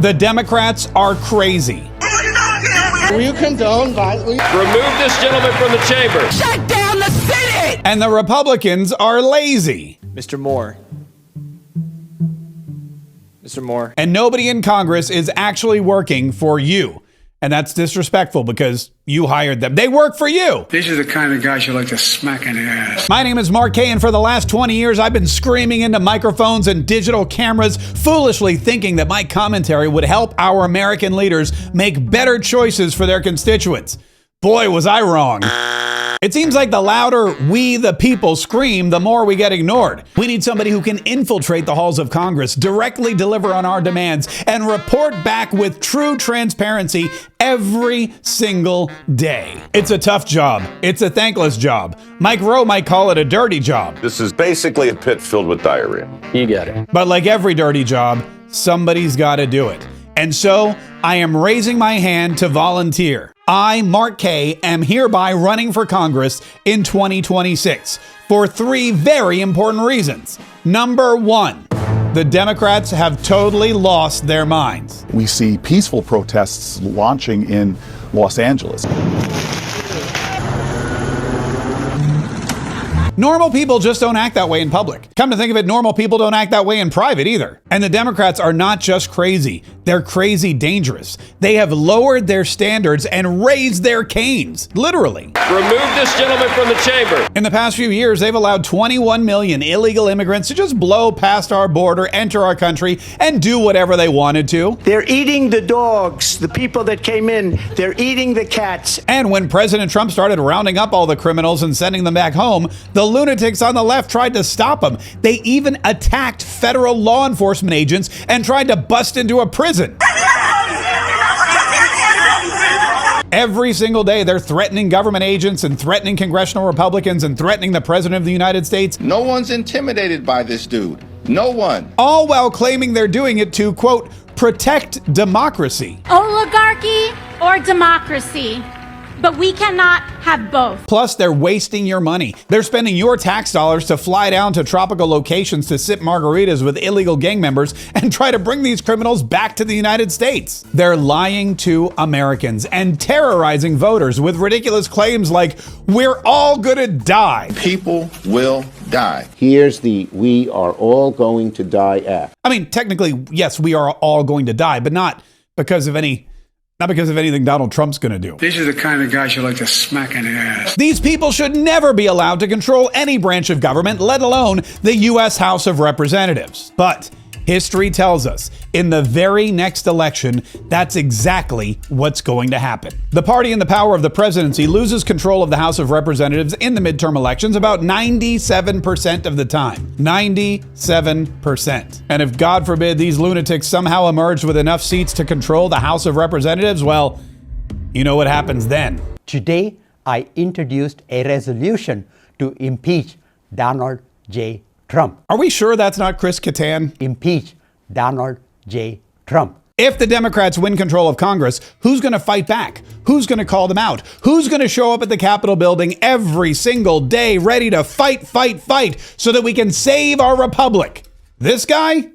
The Democrats are crazy. Will you condone violently? Remove this gentleman from the chamber. Shut down the Senate! And the Republicans are lazy. Mr. Moore. Mr. Moore. And nobody in Congress is actually working for you. And that's disrespectful because you hired them. They work for you. These are the kind of guys you like to smack in the ass. My name is Mark Kaye, and for the last 20 years, I've been screaming into microphones and digital cameras, foolishly thinking that my commentary would help our American leaders make better choices for their constituents. Boy, was I wrong. It seems like the louder we, the people, scream, the more we get ignored. We need somebody who can infiltrate the halls of Congress, directly deliver on our demands, and report back with true transparency every single day. It's a tough job. It's a thankless job. Mike Rowe might call it a dirty job. This is basically a pit filled with diarrhea. You got it. But like every dirty job, somebody's got to do it. And so I am raising my hand to volunteer. I, Mark Kaye, am hereby running for Congress in 2026 for 3 very important reasons. Number 1, the Democrats have totally lost their minds. We see peaceful protests launching in Los Angeles. Normal people just don't act that way in public. Come to think of it, normal people don't act that way in private either. And the Democrats are not just crazy, they're crazy dangerous. They have lowered their standards and raised their canes, literally. Remove this gentleman from the chamber. In the past few years, they've allowed 21 million illegal immigrants to just blow past our border, enter our country, and do whatever they wanted to. They're eating the dogs, the people that came in. They're eating the cats. And when President Trump started rounding up all the criminals and sending them back home, the lunatics on the left tried to stop them. They even attacked federal law enforcement agents and tried to bust into a prison. Every single day, they're threatening government agents and threatening congressional Republicans and threatening the President of the United States. No one's intimidated by this dude. No one. All while claiming they're doing it to, quote, protect democracy. Oligarchy or democracy. But we cannot have both. Plus, they're wasting your money. They're spending your tax dollars to fly down to tropical locations to sip margaritas with illegal gang members and try to bring these criminals back to the United States. They're lying to Americans and terrorizing voters with ridiculous claims like, we're all gonna die. People will die. Here's the "we are all going to die" act. I mean, technically, yes, we are all going to die, but not because of anything Donald Trump's going to do. These are the kind of guys you like to smack in the ass. These people should never be allowed to control any branch of government, let alone the U.S. House of Representatives. But history tells us in the very next election, that's exactly what's going to happen. The party in the power of the presidency loses control of the House of Representatives in the midterm elections about 97% of the time. 97%. And if, God forbid, these lunatics somehow emerge with enough seats to control the House of Representatives, well, you know what happens then. Today, I introduced a resolution to impeach Donald J. Trump. Are we sure that's not Chris Kattan? Impeach Donald J. Trump. If the Democrats win control of Congress, who's going to fight back? Who's going to call them out? Who's going to show up at the Capitol building every single day ready to fight so that we can save our republic? This guy?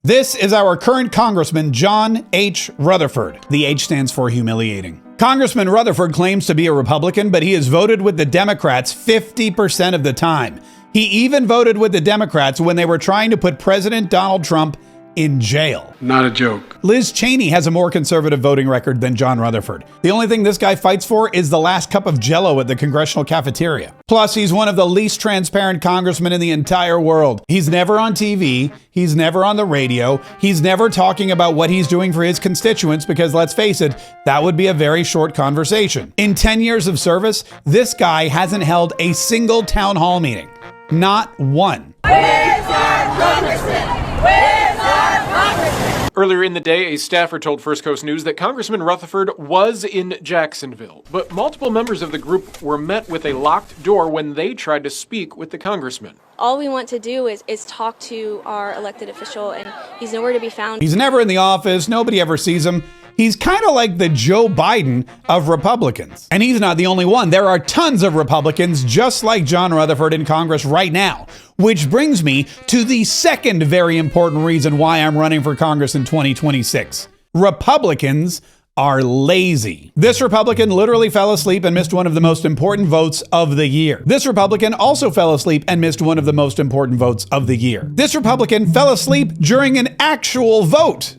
This is our current Congressman, John H. Rutherford. The H stands for humiliating. Congressman Rutherford claims to be a Republican, but he has voted with the Democrats 50% of the time. He even voted with the Democrats when they were trying to put President Donald Trump in jail. Not a joke. Liz Cheney has a more conservative voting record than John Rutherford. The only thing this guy fights for is the last cup of Jell-O at the congressional cafeteria. Plus, he's one of the least transparent congressmen in the entire world. He's never on TV. He's never on the radio. He's never talking about what he's doing for his constituents because, let's face it, that would be a very short conversation. In 10 years of service, this guy hasn't held a single town hall meeting. Not one. Where's our congressman? Where's our congressman? Earlier in the day, a staffer told First Coast News that Congressman Rutherford was in Jacksonville, but multiple members of the group were met with a locked door when they tried to speak with the congressman. All we want to do is talk to our elected official, and he's nowhere to be found. He's never in the office. Nobody ever sees him. He's kind of like the Joe Biden of Republicans. And he's not the only one. There are tons of Republicans just like John Rutherford in Congress right now. Which brings me to the second very important reason why I'm running for Congress in 2026. Republicans are lazy. This Republican literally fell asleep and missed one of the most important votes of the year. This Republican also fell asleep and missed one of the most important votes of the year. This Republican fell asleep during an actual vote.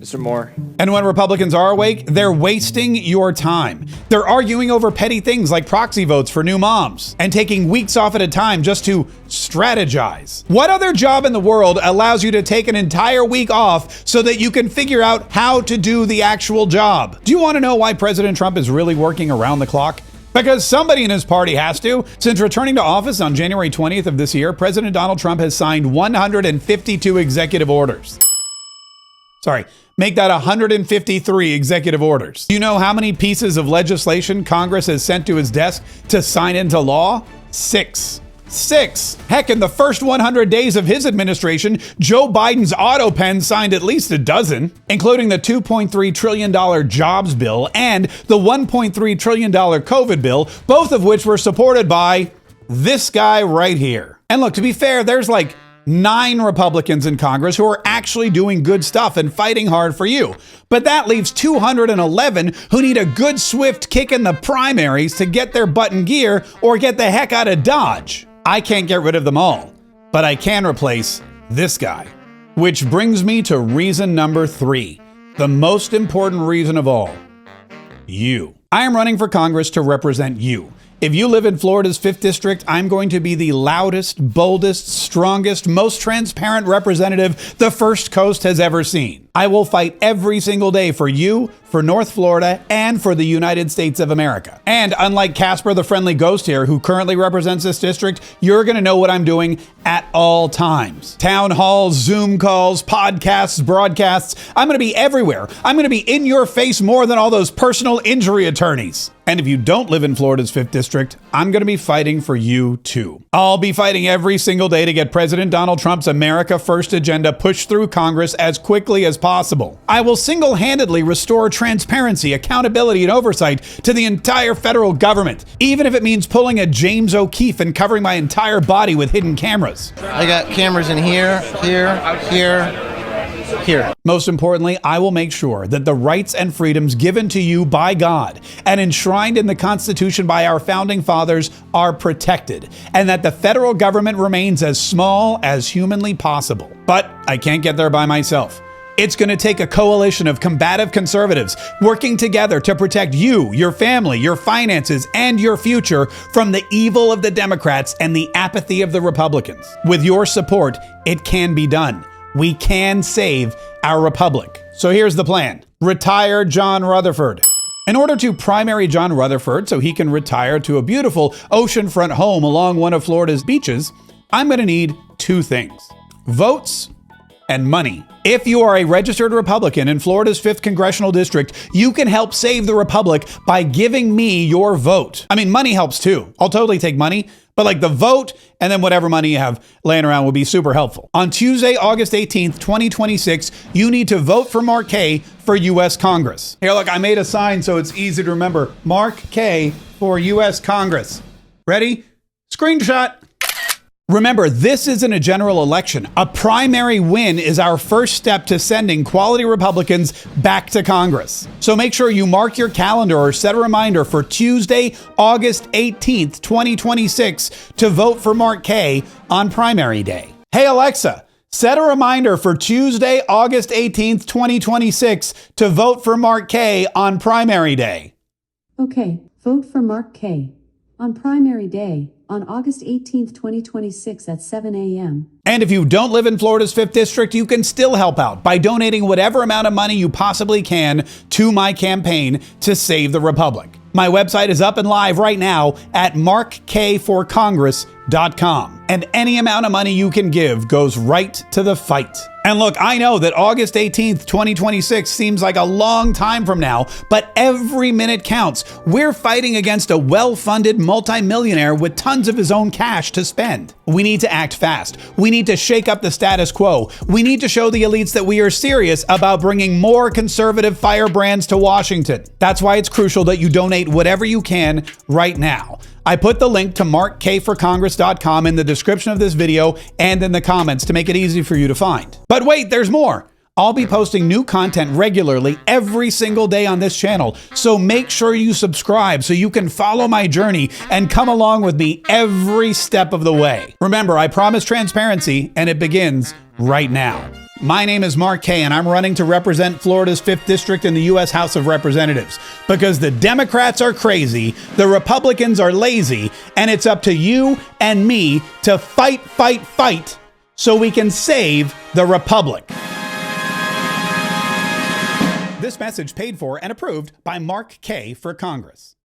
Mr. Moore. And when Republicans are awake, they're wasting your time. They're arguing over petty things like proxy votes for new moms and taking weeks off at a time just to strategize. What other job in the world allows you to take an entire week off so that you can figure out how to do the actual job? Do you want to know why President Trump is really working around the clock? Because somebody in his party has to. Since returning to office on January 20th of this year, President Donald Trump has signed 152 executive orders. Sorry, make that 153 executive orders. Do you know how many pieces of legislation Congress has sent to his desk to sign into law? 6. Heck, in the first 100 days of his administration, Joe Biden's auto pen signed at least a dozen, including the $2.3 trillion jobs bill and the $1.3 trillion COVID bill, both of which were supported by this guy right here. And look, to be fair, there's like 9 Republicans in Congress who are actually doing good stuff and fighting hard for you. But that leaves 211 who need a good swift kick in the primaries to get their butt in gear or get the heck out of Dodge. I can't get rid of them all, but I can replace this guy. Which brings me to reason number 3, the most important reason of all. You. I am running for Congress to represent you. If you live in Florida's 5th District, I'm going to be the loudest, boldest, strongest, most transparent representative the First Coast has ever seen. I will fight every single day for you, for North Florida, and for the United States of America. And unlike Casper the Friendly Ghost here, who currently represents this district, you're going to know what I'm doing at all times. Town halls, Zoom calls, podcasts, broadcasts. I'm going to be everywhere. I'm going to be in your face more than all those personal injury attorneys. And if you don't live in Florida's 5th District, I'm going to be fighting for you too. I'll be fighting every single day to get President Donald Trump's America First agenda pushed through Congress as quickly as possible. I will single-handedly restore transparency, accountability, and oversight to the entire federal government, even if it means pulling a James O'Keefe and covering my entire body with hidden cameras. I got cameras in here. Most importantly, I will make sure that the rights and freedoms given to you by God and enshrined in the Constitution by our founding fathers are protected, and that the federal government remains as small as humanly possible. But I can't get there by myself. It's going to take a coalition of combative conservatives working together to protect you, your family, your finances, and your future from the evil of the Democrats and the apathy of the Republicans. With your support, it can be done. We can save our republic. So here's the plan. Retire John Rutherford. In order to primary John Rutherford so he can retire to a beautiful oceanfront home along one of Florida's beaches, I'm going to need 2 things: votes and money. If you are a registered Republican in Florida's 5th Congressional District, you can help save the Republic by giving me your vote. I mean, money helps too. I'll totally take money, but like the vote and then whatever money you have laying around will be super helpful. On Tuesday, August 18th, 2026, you need to vote for Mark Kaye for U.S. Congress. Here, look, I made a sign so it's easy to remember. Mark Kaye for U.S. Congress. Ready? Screenshot. Remember, this isn't a general election. A primary win is our first step to sending quality Republicans back to Congress. So make sure you mark your calendar or set a reminder for Tuesday, August 18th, 2026 to vote for Mark Kaye on primary day. Hey Alexa, set a reminder for Tuesday, August 18th, 2026 to vote for Mark Kaye on primary day. Okay, vote for Mark Kaye on primary day on August 18th, 2026 at 7 a.m. And if you don't live in Florida's 5th District, you can still help out by donating whatever amount of money you possibly can to my campaign to save the Republic. My website is up and live right now at markkforcongress.com. And any amount of money you can give goes right to the fight. And look, I know that August 18th, 2026 seems like a long time from now, but every minute counts. We're fighting against a well-funded multimillionaire with tons of his own cash to spend. We need to act fast. We need to shake up the status quo. We need to show the elites that we are serious about bringing more conservative firebrands to Washington. That's why it's crucial that you donate whatever you can right now. I put the link to markkforcongress.com in the description of this video and in the comments to make it easy for you to find. But wait, there's more. I'll be posting new content regularly every single day on this channel, so make sure you subscribe so you can follow my journey and come along with me every step of the way. Remember, I promise transparency, and it begins right now. My name is Mark Kaye, and I'm running to represent Florida's 5th District in the U.S. House of Representatives. Because the Democrats are crazy, the Republicans are lazy, and it's up to you and me to fight, fight, fight so we can save the Republic. This message paid for and approved by Mark Kaye for Congress.